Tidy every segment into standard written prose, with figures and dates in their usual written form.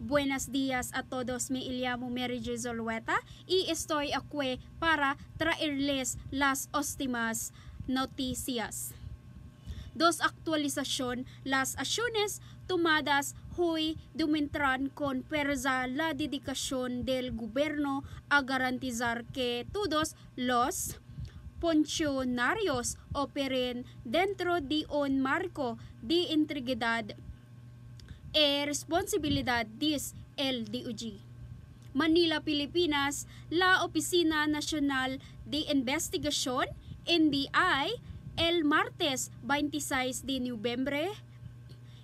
Buenos días a todos, me llamo Mary Jo Zulueta y estoy aquí para traerles las últimas noticias. Dos actualización, las acciones tomadas hoy demuestran con fuerza la dedicación del gobierno a garantizar que todos los funcionarios operen dentro de un marco de integridad e responsabilidad des LDOG. Manila, Pilipinas, la Oficina Nacional de Investigación, NBI, el martes 26 de noviembre,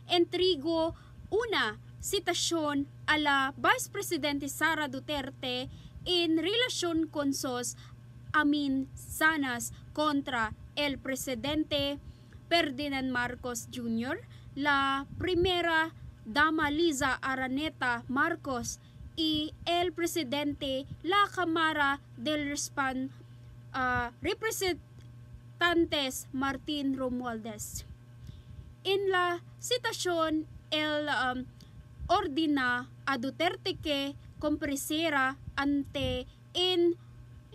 entregó una citación a la Vicepresidente Sara Duterte en relación con sus amenazas contra el presidente Ferdinand Marcos Jr., la primera dama Liza Araneta Marcos y el presidente la Cámara de Representantes Martin Romualdez. En la citación, él ordena a Duterte que compareciera ante el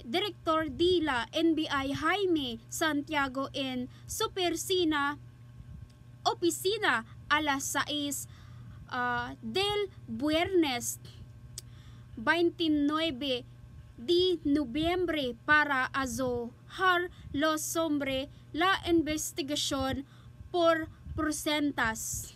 director de la NBI Jaime Santiago en su oficina a las 6 del viernes 29 de noviembre para arrojar luz sobre la investigación por porcentas.